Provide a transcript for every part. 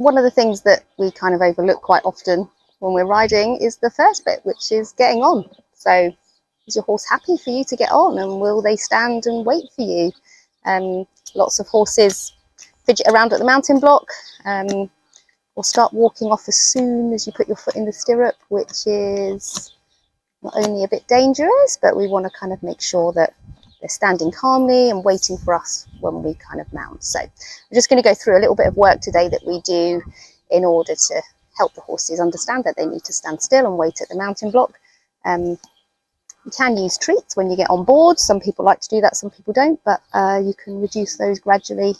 one of the things that we kind of overlook quite often when we're riding is the first bit, which is getting on. So is your horse happy for you to get on, and will they stand and wait for you? Lots of horses fidget around at the mountain block, or start walking off as soon as you put your foot in the stirrup, which is not only a bit dangerous, but we want to kind of make sure that they're standing calmly and waiting for us when we kind of mount. So I'm just going to go through a little bit of work today that we do in order to help the horses understand that they need to stand still and wait at the mountain block. You can use treats when you get on board. Some people like to do that, some people don't, but you can reduce those gradually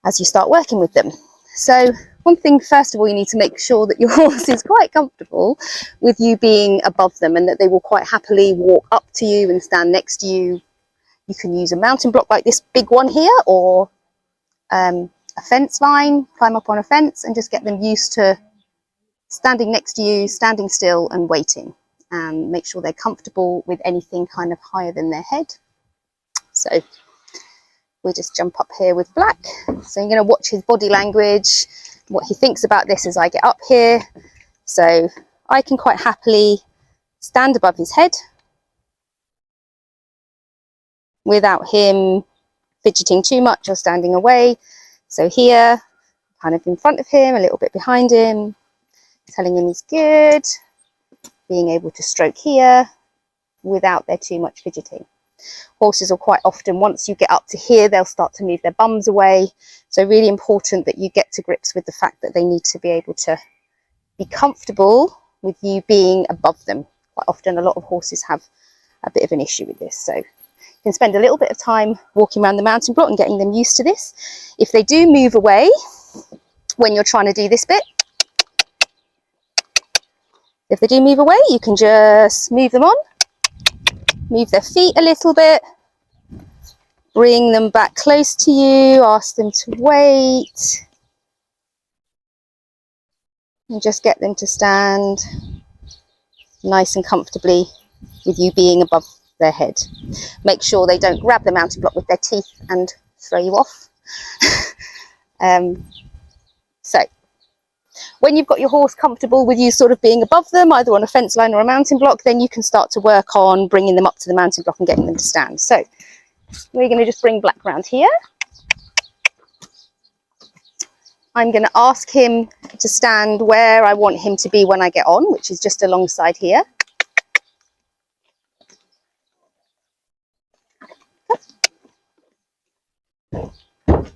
as you start working with them. So one thing, first of all, you need to make sure that your horse is quite comfortable with you being above them, and that they will quite happily walk up to you and stand next to you. You can use a mountain block like this big one here, or a fence line, climb up on a fence and just get them used to standing next to you, standing still and waiting, and make sure they're comfortable with anything kind of higher than their head. So we just jump up here with Black. So I'm going to watch his body language, what he thinks about this as I get up here. So I can quite happily stand above his head without him fidgeting too much or standing away. So here, kind of in front of him, a little bit behind him, telling him he's good, being able to stroke here without there too much fidgeting. Horses will quite often, once you get up to here, they'll start to move their bums away. So really important that you get to grips with the fact that they need to be able to be comfortable with you being above them. Quite often a lot of horses have a bit of an issue with this. So you can spend a little bit of time walking around the mountain block and getting them used to this. If they do move away when you're trying to do this bit, if they do move away, you can just move them on. Move their feet a little bit, bring them back close to you, ask them to wait, and just get them to stand nice and comfortably with you being above their head. Make sure they don't grab the mountain block with their teeth and throw you off. So when you've got your horse comfortable with you sort of being above them, either on a fence line or a mountain block, then you can start to work on bringing them up to the mountain block and getting them to stand. So we're going to just bring Black round here. I'm going to ask him to stand where I want him to be when I get on, which is just alongside here.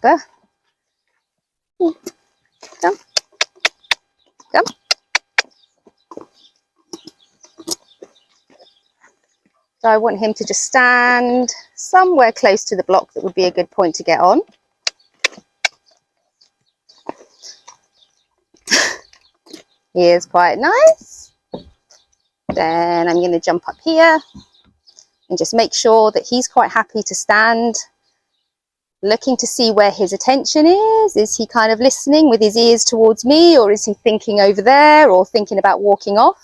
There. Come. Come. So I want him to just stand somewhere close to the block. That would be a good point to get on. He is quite nice. Then I'm going to jump up here and just make sure that he's quite happy to stand, looking to see where his attention is. Is he kind of listening with his ears towards me, or is he thinking over there or thinking about walking off?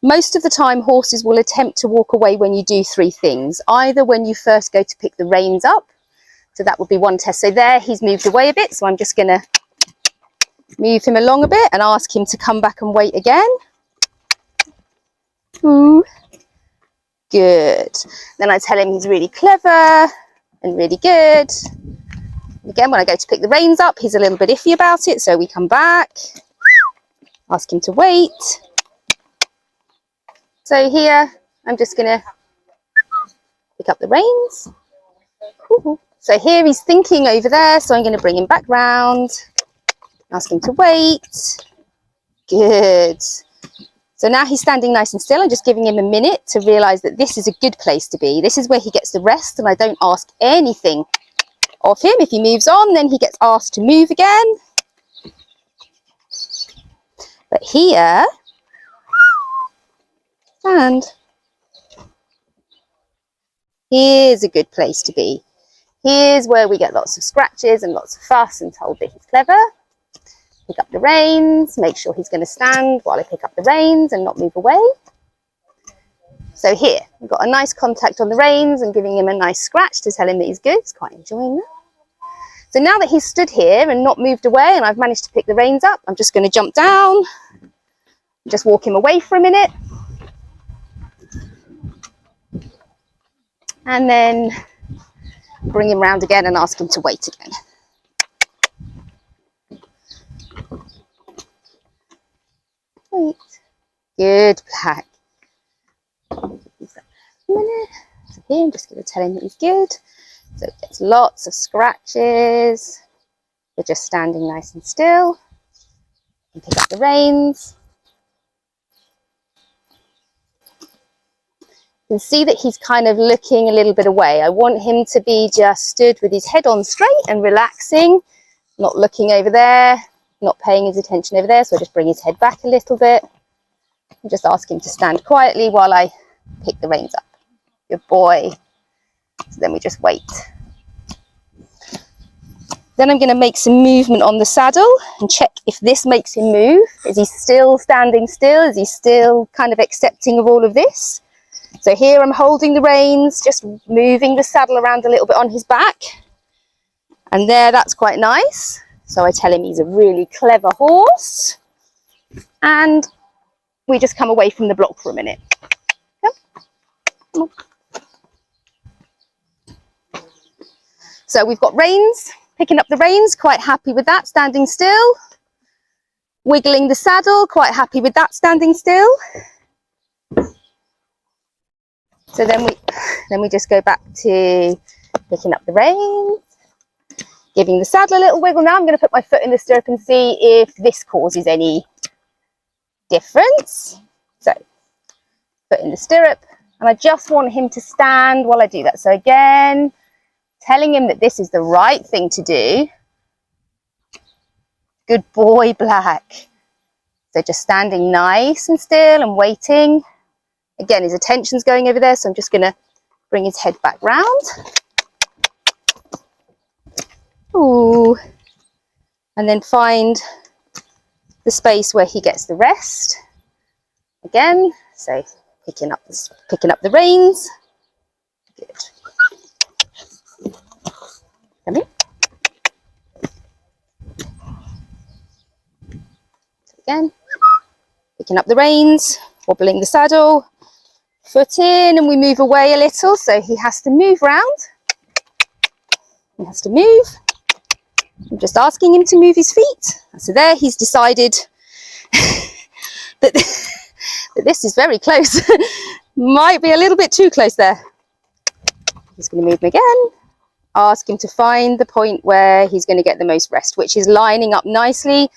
Most of the time horses will attempt to walk away when you do three things. Either when you first go to pick the reins up, so that would be one test. So there he's moved away a bit, so I'm just going to move him along a bit and ask him to come back and wait again. Ooh. Good. Then I tell him he's really clever and really good. Again, when I go to pick the reins up, he's a little bit iffy about it, so we come back, ask him to wait. So here, I'm just going to pick up the reins. So here he's thinking over there, so I'm going to bring him back round, ask him to wait. Good. So now he's standing nice and still. I'm just giving him a minute to realise that this is a good place to be. This is where he gets the rest, and I don't ask anything of him. If he moves on, then he gets asked to move again. But here, stand. Here's a good place to be. Here's where we get lots of scratches and lots of fuss and told that he's clever. Pick up the reins, make sure he's going to stand while I pick up the reins and not move away. So here, we've got a nice contact on the reins and giving him a nice scratch to tell him that he's good. He's quite enjoying that. So now that he's stood here and not moved away and I've managed to pick the reins up, I'm just going to jump down, just walk him away for a minute. And then bring him round again and ask him to wait again. Wait. Good, Black. So here, I'm just going to tell him that he's good. So it gets lots of scratches. We're just standing nice and still. And pick up the reins. You can see that he's kind of looking a little bit away. I want him to be just stood with his head on straight and relaxing, not looking over there, not paying his attention over there. So I just bring his head back a little bit and just ask him to stand quietly while I pick the reins up. Good boy. So then we just wait. Then I'm going to make some movement on the saddle and check if this makes him move. Is he still standing still? Is he still kind of accepting of all of this? So here I'm holding the reins, just moving the saddle around a little bit on his back. And there, that's quite nice. So I tell him he's a really clever horse. And we just come away from the block for a minute. Come on. So we've got reins, picking up the reins, quite happy with that, standing still. Wiggling the saddle, quite happy with that, standing still. So then we just go back to picking up the reins, giving the saddle a little wiggle. Now I'm going to put my foot in the stirrup and see if this causes any difference. So, foot in the stirrup, and I just want him to stand while I do that. So again, telling him that this is the right thing to do. Good boy, Black. So just standing nice and still and waiting. Again, his attention's going over there, so I'm just going to bring his head back round. Ooh. And then find the space where he gets the rest. Again, so picking up the reins. Good. Come here. So again, picking up the reins, wobbling the saddle. Foot in, and we move away a little, so he has to move round. He has to move. I'm just asking him to move his feet. So there, he's decided that this is very close. Might be a little bit too close there. He's going to move him again. Ask him to find the point where he's going to get the most rest, which is lining up nicely,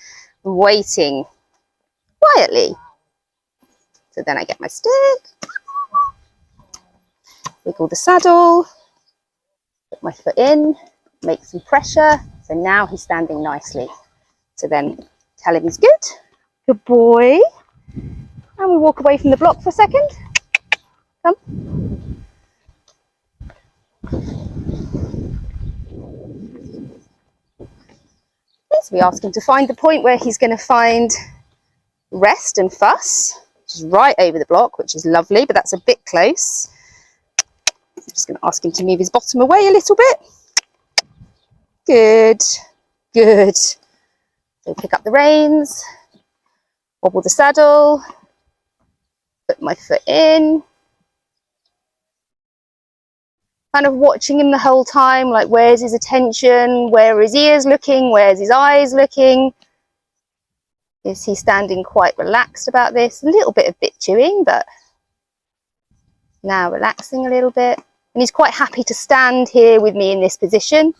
waiting quietly. So then I get my stick. Wiggle the saddle, put my foot in, make some pressure. So now he's standing nicely. So then tell him he's good. Good boy. And we walk away from the block for a second. Come. So we ask him to find the point where he's going to find rest and fuss, which is right over the block, which is lovely, but that's a bit close. I'm just going to ask him to move his bottom away a little bit. Good, good. So pick up the reins, wobble the saddle, put my foot in. Kind of watching him the whole time, like where's his attention, where are his ears looking, where's his eyes looking? Is he standing quite relaxed about this? A little bit of bit chewing, but now relaxing a little bit. And he's quite happy to stand here with me in this position.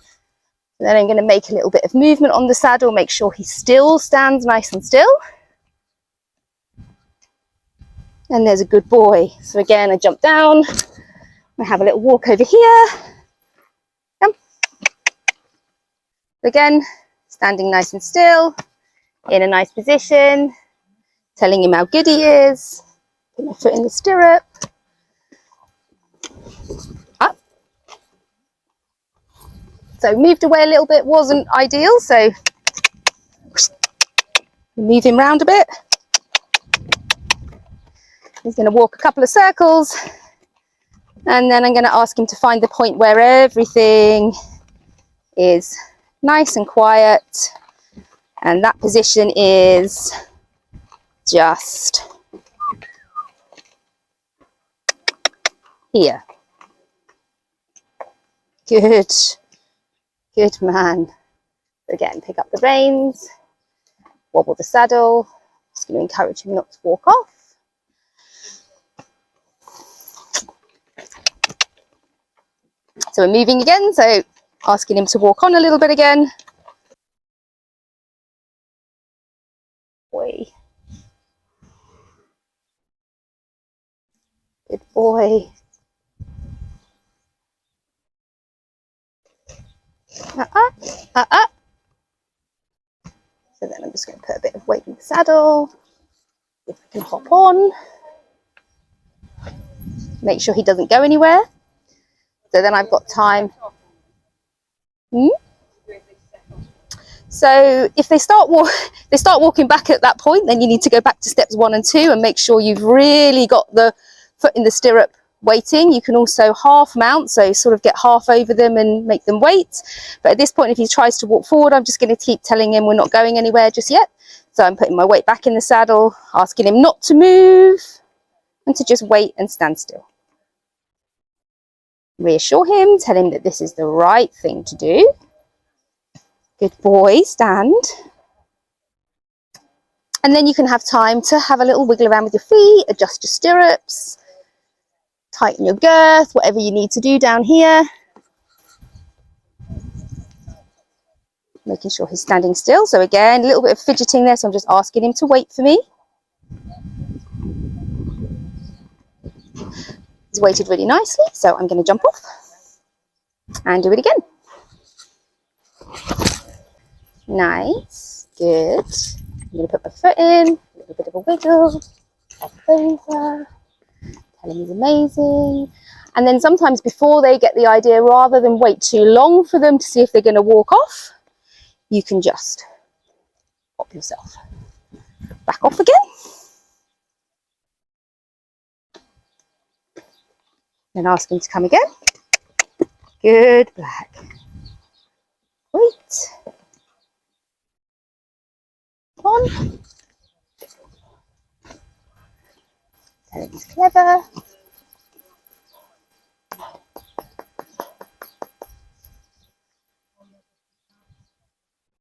And then I'm going to make a little bit of movement on the saddle, make sure he still stands nice and still. And there's a good boy. So again, I jump down, I have a little walk over here. Come. Again, standing nice and still, in a nice position, telling him how good he is. Put my foot in the stirrup. Up. So moved away a little bit, wasn't ideal, so move him round a bit. He's going to walk a couple of circles, and then I'm going to ask him to find the point where everything is nice and quiet. And that position is just here. Good, good man. Again, pick up the reins, wobble the saddle. Just going to encourage him not to walk off. So we're moving again, so asking him to walk on a little bit again. Boy. Good boy. Uh-uh. So then I'm just going to put a bit of weight in the saddle. If I can hop on. Make sure he doesn't go anywhere. So then I've got time. So if they start walking back at that point, then you need to go back to steps 1 and 2 and make sure you've really got the foot in the stirrup waiting. You can also half mount, so sort of get half over them and make them wait. But at this point, if he tries to walk forward, I'm just going to keep telling him we're not going anywhere just yet. So I'm putting my weight back in the saddle, asking him not to move and to just wait and stand still. Reassure him, tell him that this is the right thing to do. Good boy, stand. And then you can have time to have a little wiggle around with your feet, adjust your stirrups, tighten your girth, whatever you need to do down here. Making sure he's standing still. So again, a little bit of fidgeting there, so I'm just asking him to wait for me. He's waited really nicely, so I'm going to jump off and do it again. Nice, good. I'm going to put my foot in, a little bit of a wiggle, up over, tell him he's amazing. And then sometimes before they get the idea, rather than wait too long for them to see if they're going to walk off, you can just pop yourself back off again. Then ask him to come again. Good, back. Wait. On. Tell him he's clever.